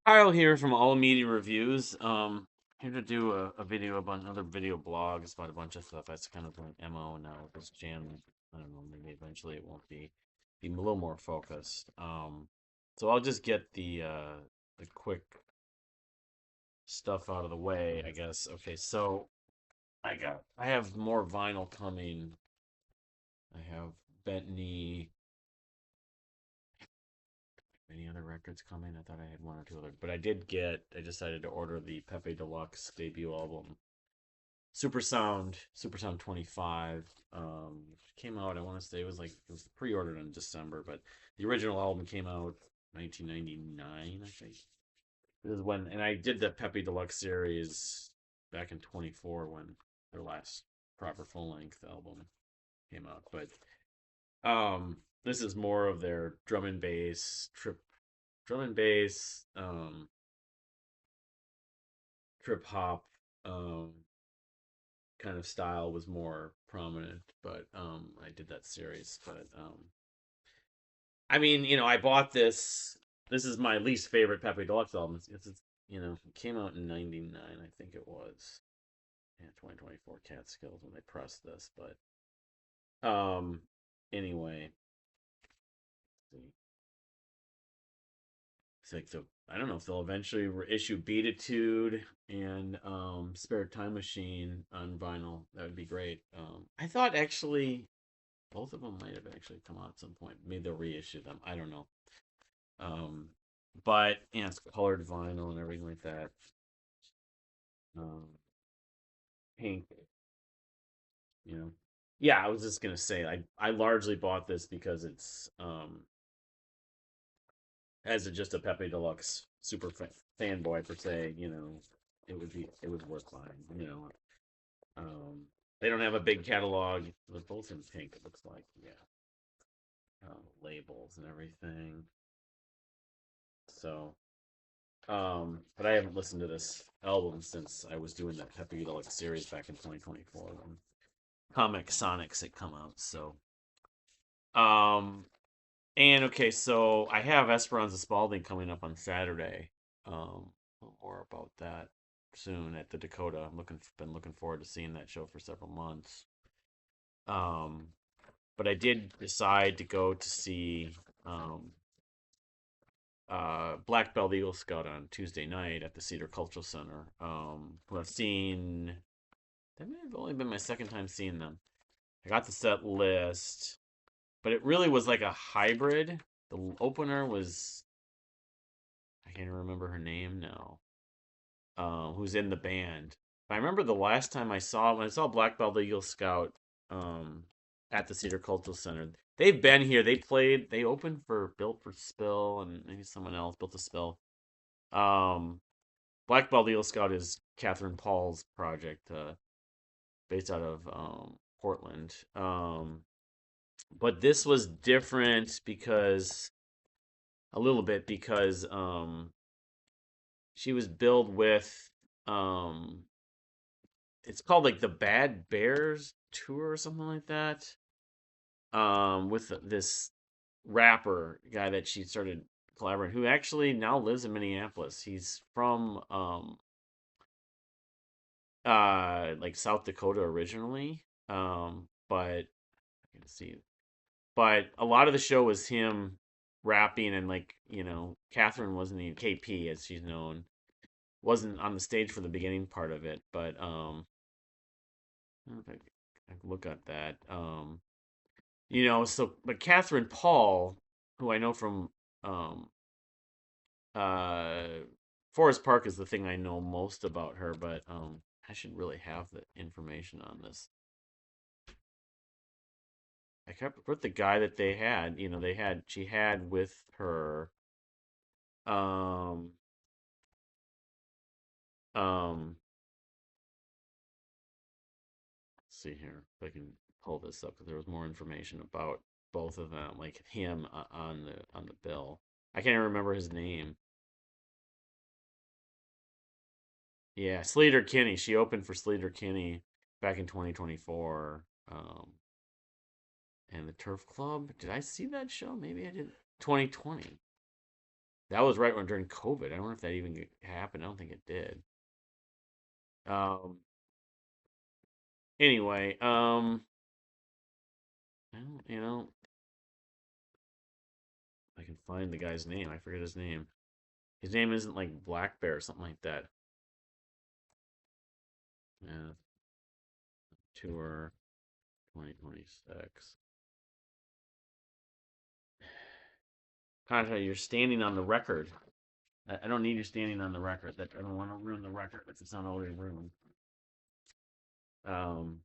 Kyle here from All Media Reviews. Here to do a video about another video blog. It's about a bunch of stuff. That's kind of an MO now with this channel. I don't know, maybe eventually it won't be a little more focused. So I'll just get the quick stuff out of the way, I guess. Okay, so I have more vinyl coming. I have Bentley. Any other records coming? I thought I had one or two other, but I decided to order the Pepe Deluxe debut album, Super Sound 25. Which came out, I want to say it was pre-ordered in December, but the original album came out 1999, I think. This is when, and I did the Pepe Deluxe series back in 24 when their last proper full-length album came out. But this is more of their drum and bass, trip hop, kind of style was more prominent. But I did that series. But I mean, I bought this. This is my least favorite Pepe Deluxe album. It came out in '99, I think it was. Yeah, 2024 Catskills when they pressed this. But anyway, it's like I don't know if they'll eventually issue Beatitude and Spare Time Machine on vinyl. That would be great. I thought actually both of them might have actually come out at some point. Maybe they'll reissue them. I don't know. Um, but it's colored vinyl and everything like that. Um, pink, you know. Yeah, I was just gonna say I largely bought this because it's as just a Pepe Deluxe fanboy per se. It was worth buying. Um, they don't have a big catalog. They're both in pink. It looks like, yeah, labels and everything. So, but I haven't listened to this album since I was doing that Pepe Deluxe series back in 2024 when Comic Sonics had come out. So, um, and okay, so I have Esperanza Spalding coming up on Saturday. More about that soon at the Dakota. Been looking forward to seeing that show for several months. Um, but I did decide to go to see Black Belt Eagle Scout on Tuesday night at the Cedar Cultural Center. Who I've seen. That may have only been my second time seeing them. I got the set list, but it really was like a hybrid. The opener was, I can't remember her name now. Who's in the band? I remember the last time when I saw Black Belt Eagle Scout um, at the Cedar Cultural Center. They've been here. They opened for Built for Spill and maybe someone else, Built to Spill. Um, Black Belt Eagle Scout is Catherine Paul's project, based out of Portland. But this was different because a little bit because she was billed with um it's called like the Bad Bears tour or something like that. With this rapper guy that she started collaborating, who actually now lives in Minneapolis. He's from like South Dakota originally. But I can see, but a lot of the show was him rapping and like Catherine wasn't even KP as she's known, wasn't on the stage for the beginning part of it, but I don't know if I can look at that. So but Catherine Paul, who I know from um uh Forest Park is the thing I know most about her, but I should really have the information on this. I kept put the guy that they had, she had with her um um let's see here if I can pull this up because there was more information about both of them, like him on the bill. I can't even remember his name. Yeah, Sleater Kinney. She opened for Sleater Kinney back in 2024. And the Turf Club. Did I see that show? Maybe I did. 2020. That was right when during COVID. I don't know if that even happened. I don't think it did. Um. Anyway. I don't, I can find the guy's name. I forget his name. His name isn't like Black Bear or something like that. Yeah. Tour 2026. Contra, you're standing on the record. I don't need you standing on the record. That I don't want to ruin the record if it's not already ruined. Um.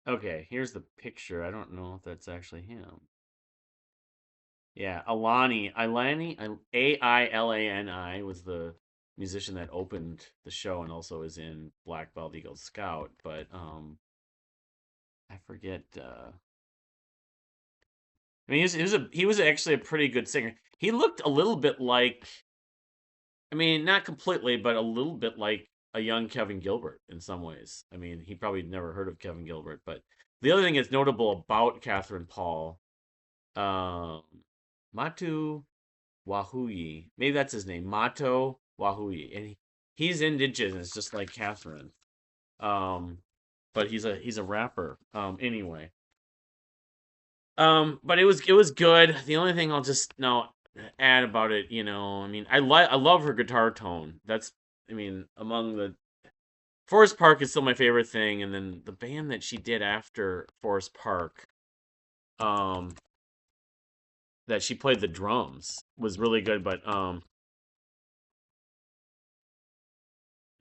Okay. Here's the picture. I don't know if that's actually him. Yeah, Ailani was the musician that opened the show and also is in Black Belt Eagle Scout. But I forget. I mean, he was actually a pretty good singer. He looked a little bit like, I mean, not completely, but a little bit like a young Kevin Gilbert in some ways. I mean, he probably never heard of Kevin Gilbert, but the other thing that's notable about Catherine Paul, um, Matu Wahui, maybe that's his name, Mato Wahui, and he's indigenous, just like Catherine. Um, but he's a rapper. Anyway, but it was good. The only thing I'll just now add about it, I mean, I love her guitar tone. That's, I mean, among the Forest Park is still my favorite thing, and then the band that she did after Forest Park, um, that she played the drums was really good. But I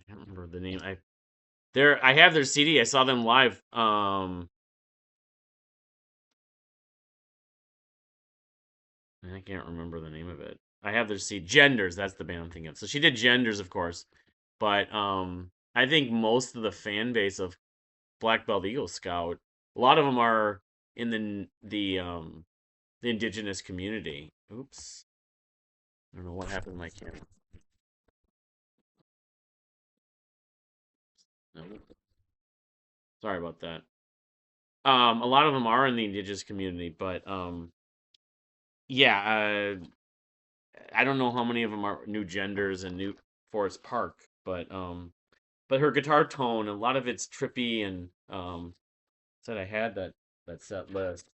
can't remember the name. I have their CD. I saw them live. I can't remember the name of it. I have their CD. Genders. That's the band I'm thinking of. So she did Genders, of course, but I think most of the fan base of Black Belt Eagle Scout, a lot of them are in the indigenous community. Oops, I don't know what happened to my camera. No, sorry about that. A lot of them are in the indigenous community, but yeah, I don't know how many of them are new genders and new Forest Park, but her guitar tone, a lot of it's trippy and said I had that set list,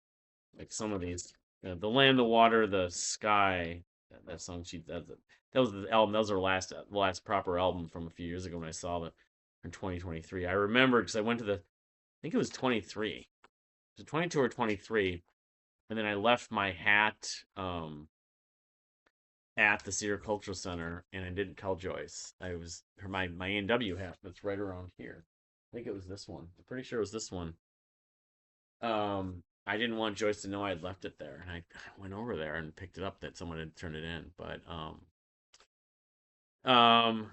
like some of these, the land, the water, the sky. That song that was the album. That was her last proper album from a few years ago when I saw it in 2023. I remember because I went to I think it was 23. Was it 22 or 23? And then I left my hat at the Cedar Cultural Center, and I didn't tell Joyce. I was my A&W hat that's right around here. I think it was this one. I'm pretty sure it was this one. I didn't want Joyce to know I had left it there, and I went over there and picked it up that someone had turned it in. Um,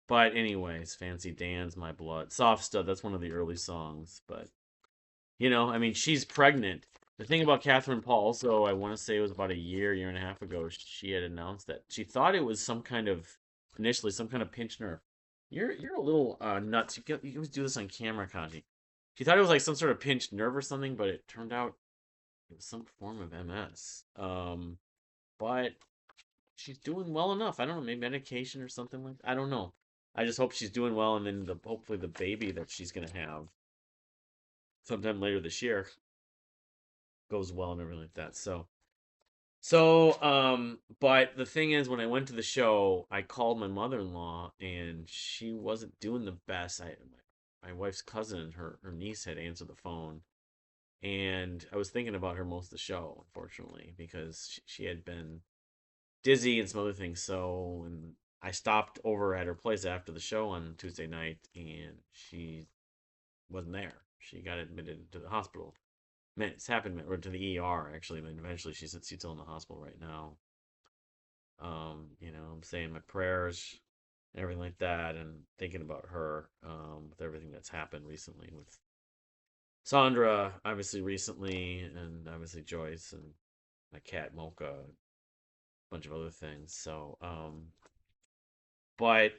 but anyways, Fancy Dan's My Blood, Soft Stud. That's one of the early songs, but I mean, she's pregnant. The thing about Catherine Paul, also, I want to say it was about a year and a half ago, she had announced that she thought it was initially some kind of pinched nerve. You're a little nuts. You can always do this on camera, Kanji. She thought it was like some sort of pinched nerve or something, but it turned out it was some form of MS. But she's doing well enough. I don't know, maybe medication or something like that. I don't know. I just hope she's doing well, and then hopefully the baby that she's gonna have sometime later this year goes well and everything like that. But the thing is, when I went to the show, I called my mother-in-law, and she wasn't doing the best. My wife's cousin, her niece, had answered the phone, and I was thinking about her most of the show, unfortunately, because she had been dizzy and some other things. So, and I stopped over at her place after the show on Tuesday night, and she wasn't there. She got admitted to the hospital. It's happened, or to the ER actually, but eventually she's still in the hospital right now. I'm saying my prayers and everything like that, and thinking about her, with everything that's happened recently with Sandra, obviously recently, and obviously Joyce and my cat Mocha, a bunch of other things. So, but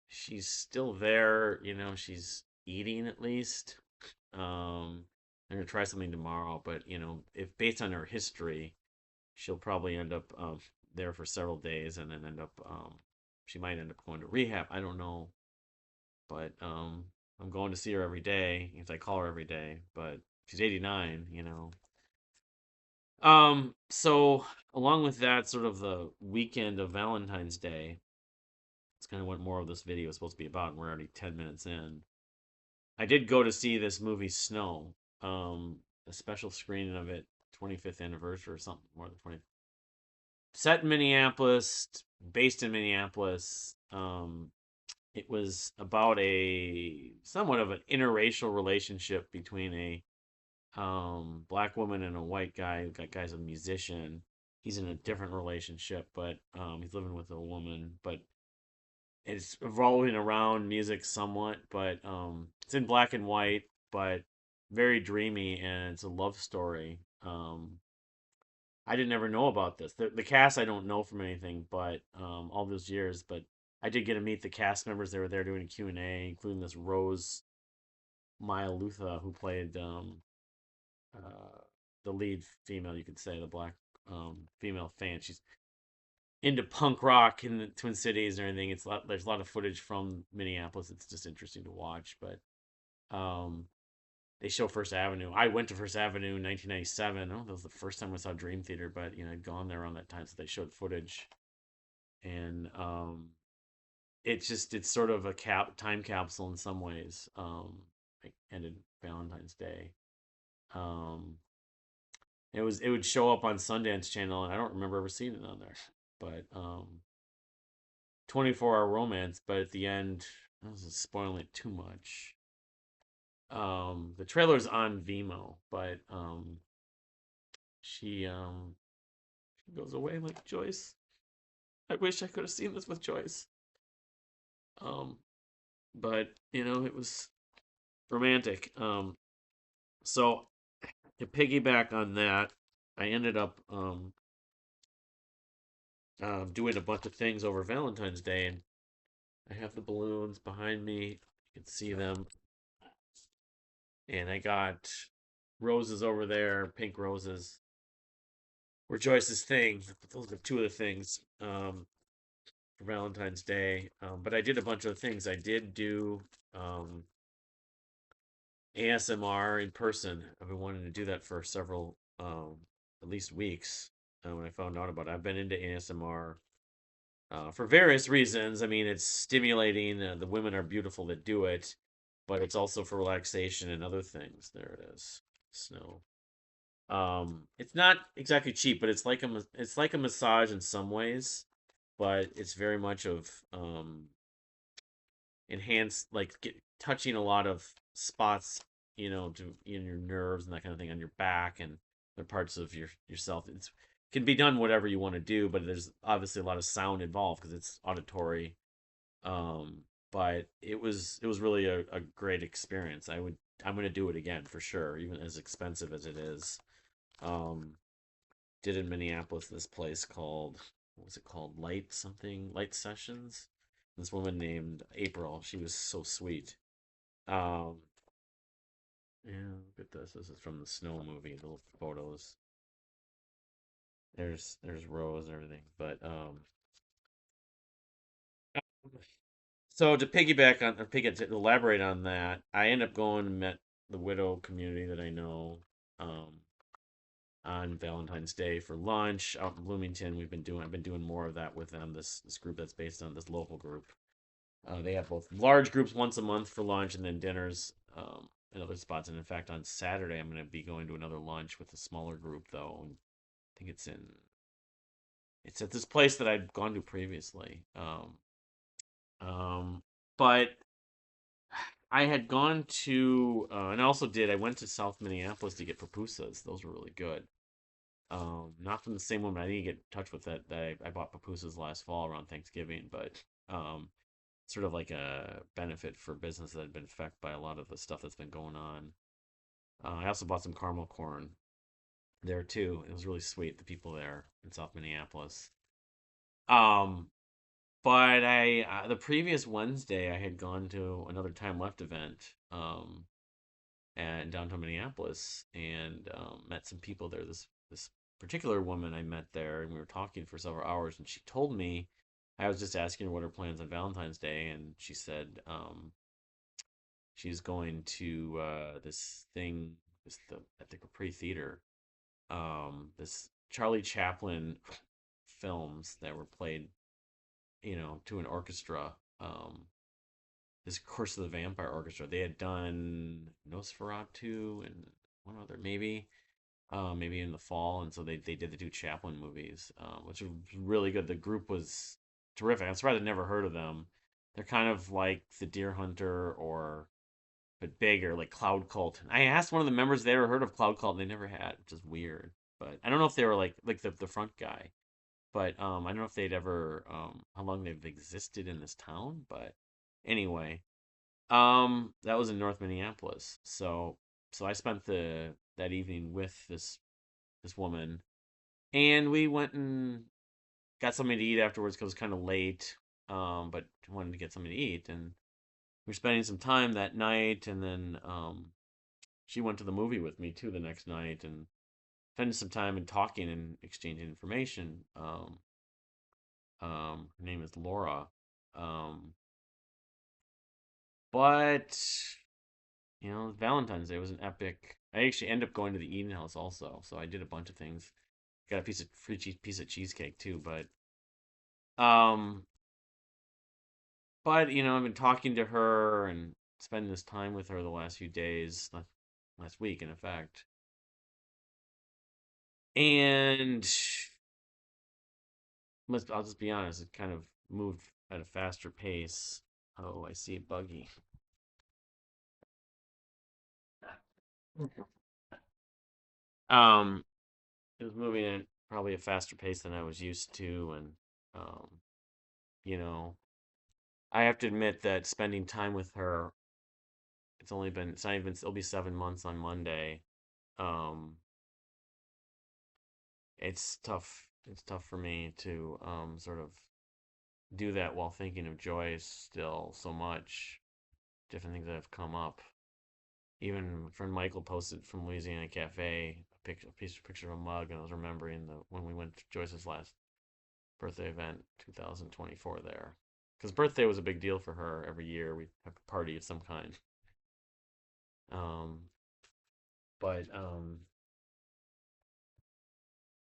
she's still there. She's eating at least. I'm gonna try something tomorrow, but if based on her history, she'll probably end up there for several days and then end up she might end up going to rehab. I don't know, but I'm going to see her every day if I call her every day. But she's 89, So along with that, sort of the weekend of Valentine's Day, it's kind of what more of this video is supposed to be about, and we're already 10 minutes in. I did go to see this movie Snow, a special screening of it, 25th anniversary or something, more than 20. Set in Minneapolis, based in Minneapolis. It was about a somewhat of an interracial relationship between a black woman and a white guy. That guy's a musician. He's in a different relationship, but he's living with a woman. But it's revolving around music somewhat, but it's in black and white, but very dreamy, and it's a love story. I didn't ever know about this. The cast I don't know from anything, but all those years. But I did get to meet the cast members. They were there doing a Q&A, including this Rose Mailutha who played uh, the lead female. You could say the black female fan. She's into punk rock in the Twin Cities and everything. There's a lot of footage from Minneapolis. It's just interesting to watch. But um, they show First Avenue. I went to First Avenue in 1997. Oh, that was the first time I saw Dream Theater, but I'd gone there around that time, so they showed footage, and it's sort of a time capsule in some ways. It ended Valentine's Day. Um, it would show up on Sundance Channel, and I don't remember ever seeing it on there. But 24-hour romance, but at the end, I wasn't spoiling it too much. The trailer's on Vimeo, but she goes away like Joyce. I wish I could have seen this with Joyce. Um, but it was romantic. So to piggyback on that, I ended up doing a bunch of things over Valentine's Day, and I have the balloons behind me. You can see them, and I got roses over there, pink roses. Were Joyce's thing. Those are two of the things for Valentine's Day. But I did a bunch of things. I did do um, ASMR in person. I've been wanting to do that for several, at least weeks. When I found out about it, I've been into ASMR for various reasons. I mean, it's stimulating. The women are beautiful that do it, but it's also for relaxation and other things. There it is, snow. It's not exactly cheap, but it's like a massage in some ways, but it's very much of enhanced, like touching a lot of spots, in your nerves and that kind of thing on your back and other parts of yourself. It's can be done whatever you want to do, but there's obviously a lot of sound involved because it's auditory. Um, but it was really a great experience. I'm gonna do it again for sure, even as expensive as it is. Um, did in Minneapolis this place called what was it called? Light Sessions. This woman named April. She was so sweet. Um, yeah, look at this. This is from the Snow movie. The little photos. There's Rose and everything. But so to piggyback on or to elaborate on that, I ended up going and met the widow community that I know. Um, on Valentine's Day for lunch out in Bloomington. I've been doing more of that with them. This group that's based on this local group. They have both large groups once a month for lunch and then dinners in other spots. And in fact, on Saturday I'm going to be going to another lunch with a smaller group though. And I think it's at this place that I'd gone to previously. Um, but I had gone to and I also did. I went to South Minneapolis to get pupusas. Those were really good. Not from the same woman. I need to get in touch with that I bought pupusas last fall around Thanksgiving, but sort of like a benefit for business that had been affected by a lot of the stuff that's been going on. I also bought some caramel corn there too. It was really sweet. The people there in South Minneapolis. Um, but I the previous Wednesday I had gone to another Time Left event. at downtown Minneapolis, and met some people there. This particular woman I met there, and we were talking for several hours, and she told me, I was just asking her what her plans on Valentine's Day, and she said she's going to this thing, at the Capri Theater, this Charlie Chaplin films that were played, to an orchestra. This Curse of the Vampire Orchestra. They had done Nosferatu and one other, maybe in the fall, and so they did the two Chaplin movies, which was really good. The group was terrific. I'm surprised I'd never heard of them. They're kind of like the Deer Hunter, or but bigger, like Cloud Cult. I asked one of the members if they ever heard of Cloud Cult, and they never had, which is weird. But I don't know if they were like the front guy. But I don't know if they'd ever how long they've existed in this town. But anyway, that was in North Minneapolis. So I spent the that evening with this woman, and we went and got something to eat afterwards because it was kind of late. But wanted to get something to eat, and we were spending some time that night, and then she went to the movie with me too the next night, and spending some time and talking and exchanging information. Her name is Laura. Um, but Valentine's Day was an epic. I actually ended up going to the Eden House also, so I did a bunch of things. Got a piece of cheesecake too, um, I've been talking to her and spending this time with her the last few days, last week in effect, and I'll just be honest, it kind of moved at a faster pace. Oh, I see a buggy. Um, it was moving at probably a faster pace than I was used to, and um, you know, I have to admit that spending time with her, it's not even, it'll be 7 months on Monday. Um, it's tough. It's tough for me to sort of do that while thinking of Joyce still so much. Different things that have come up. Even friend Michael posted from Louisiana Cafe a picture of a mug, and I was remembering when we went to Joyce's last birthday event, 2024 there, because birthday was a big deal for her. Every year we have a party of some kind. Um, but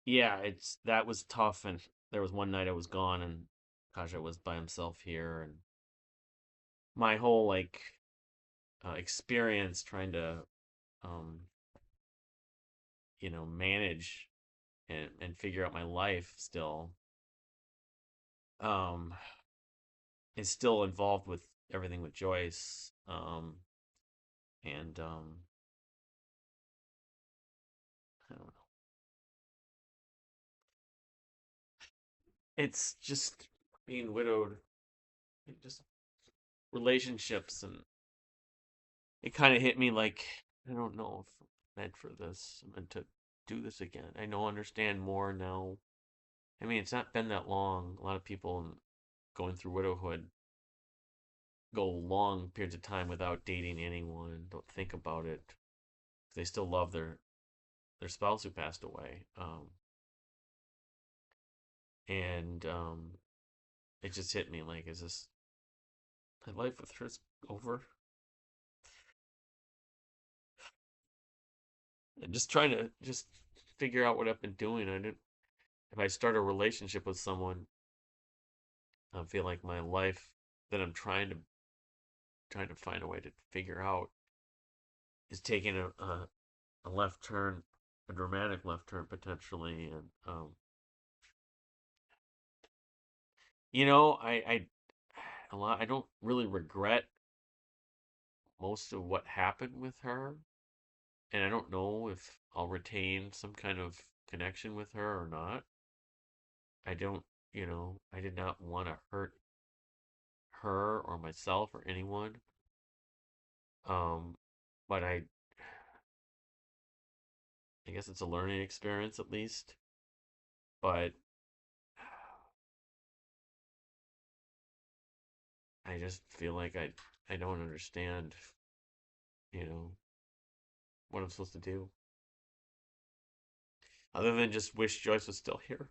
yeah, it's that was tough, and there was one night I was gone, and Kaja was by himself here, and my whole experience trying to um manage and figure out my life still um is still involved with everything with Joyce, and I don't know. It's just being widowed, just relationships, and it kind of hit me like, I don't know if I'm meant for this. I'm meant to do this again. I know, understand more now. I mean, it's not been that long. A lot of people going through widowhood go long periods of time without dating anyone, don't think about it. They still love their spouse who passed away. And it just hit me like, is this my life with her over? And just trying to just figure out what I've been doing. I didn't. If I start a relationship with someone, I feel like my life that I'm trying to find a way to figure out is taking a left turn, a dramatic left turn potentially, and I a lot. I don't really regret most of what happened with her, and I don't know if I'll retain some kind of connection with her or not. I don't, I did not want to hurt her or myself or anyone. Um, but I guess it's a learning experience at least. But I just feel like I don't understand, you know. what I'm supposed to do other than just wish Joyce was still here.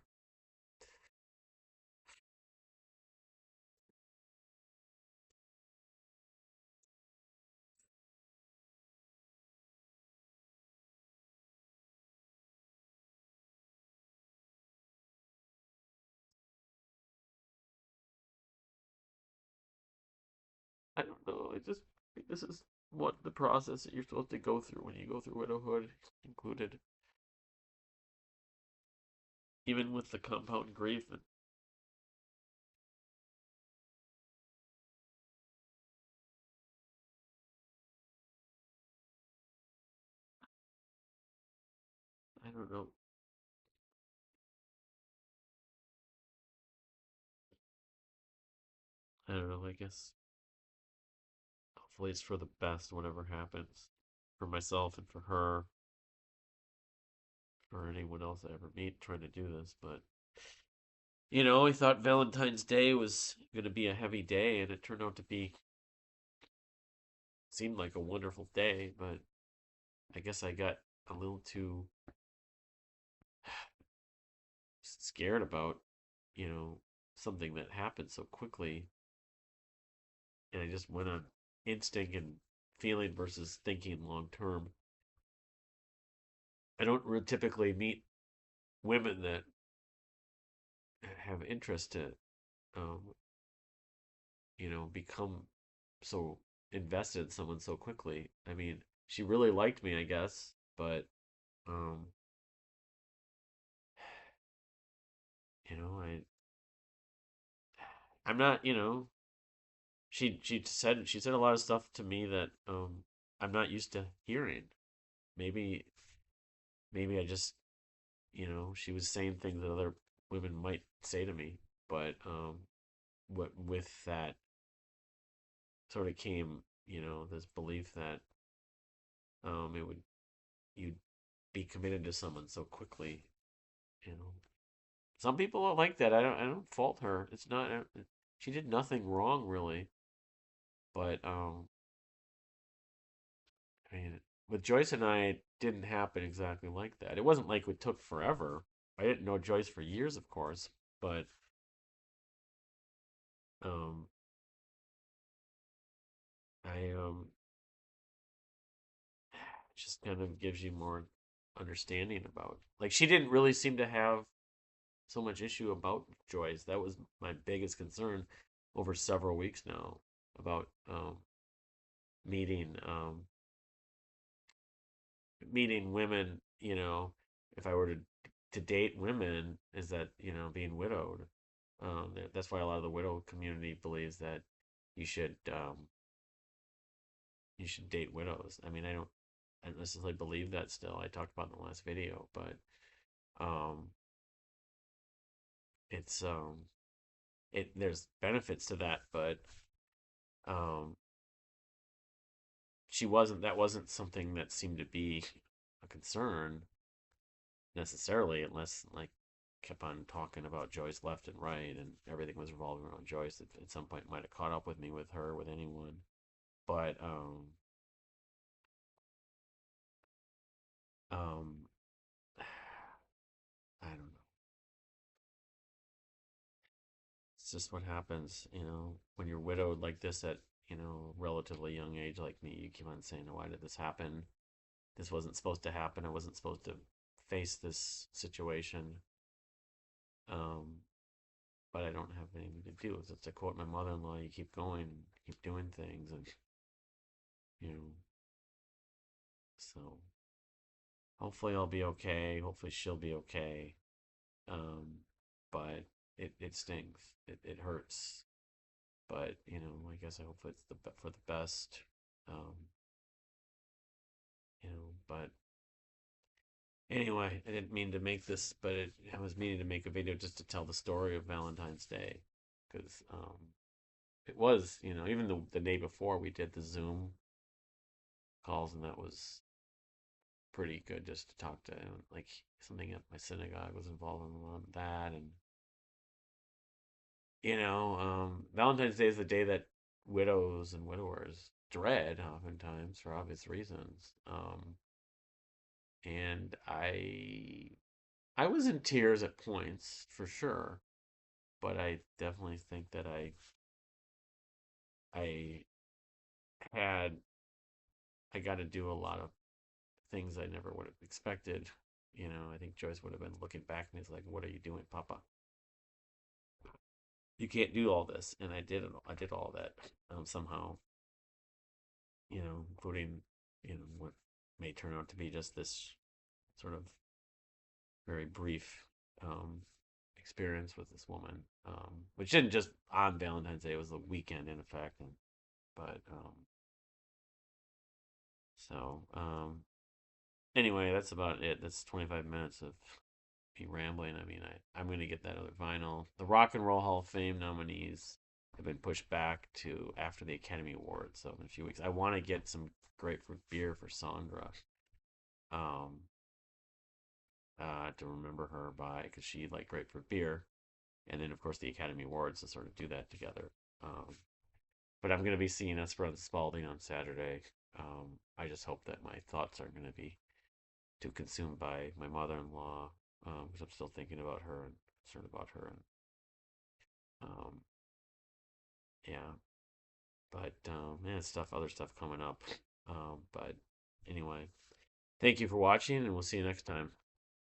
I don't know. I just think this is what the process that you're supposed to go through when you go through widowhood included, even with the compound grief. And I don't know. I don't know. I guess hopefully it's for the best, whatever happens, for myself and for her, for anyone else I ever meet trying to do this. But we thought Valentine's Day was going to be a heavy day, and it turned out to be seemed like a wonderful day. But I guess I got a little too scared about, you know, something that happened so quickly, and I just went on instinct and feeling versus thinking long term. I don't typically meet women that have interest to, um, become so invested in someone so quickly. I mean, she really liked me, I guess, but um, I'm not, she said a lot of stuff to me that I'm not used to hearing. Maybe maybe I just, she was saying things that other women might say to me, but what with that sort of came, this belief that it would you'd be committed to someone so quickly. You know, some people are like that. I don't fault her. It's not. She did nothing wrong really, but I mean, with Joyce and I, it didn't happen exactly like that. It wasn't like it took forever. I didn't know Joyce for years, of course, but um, I just kind of gives you more understanding about. Like she didn't really seem to have so much issue about Joyce. That was my biggest concern over several weeks now about meeting meeting women. If I were to date women, is that being widowed. That's why a lot of the widow community believes that you should um, you should date widows. I mean, I don't necessarily believe that still. I talked about in the last video, but um, it's there's benefits to that, but um, that wasn't something that seemed to be a concern necessarily, unless like kept on talking about Joyce left and right, and everything was revolving around Joyce. At some point, might have caught up with me with her, with anyone, but um, I don't know. It's just what happens, when you're widowed like this at relatively young age like me. You keep on saying, "Oh, why did this happen? This wasn't supposed to happen. I wasn't supposed to face this situation." Um, but I don't have anything to do. It's to quote my mother-in-law, you keep going, keep doing things, and you know. So hopefully I'll be okay. Hopefully she'll be okay. Um, but it stings. It hurts. But I guess I hope it's for the best. Um, but anyway, I didn't mean to make this, but I was meaning to make a video just to tell the story of Valentine's Day, because it was, even the day before we did the Zoom calls, and that was pretty good just to talk to like something at my synagogue was involved in that, and Valentine's Day is the day that widows and widowers dread, oftentimes for obvious reasons. and I was in tears at points for sure, but I definitely think that I had I got to do a lot of things I never would have expected. I think Joyce would have been looking back and he's like, "What are you doing, Papa? You can't do all this." And I did it. I did all that somehow. Including what may turn out to be just this sort of very brief um, experience with this woman, which didn't just on Valentine's Day. It was the weekend in effect, but so anyway, that's about it. That's 25 minutes of me rambling. I mean, I'm going to get that other vinyl. The Rock and Roll Hall of Fame nominees have been pushed back to after the Academy Awards, so in a few weeks. I want to get some grapefruit beer for Sandra, um, to remember her by, because she liked grapefruit beer, and then of course the Academy Awards to sort of do that together. But I'm going to be seeing Esperanza Spalding on Saturday. I just hope that my thoughts aren't going to be too consumed by my mother-in-law, because I'm still thinking about her and concerned about her, and um, yeah. But man, other stuff coming up. But anyway, thank you for watching, and we'll see you next time.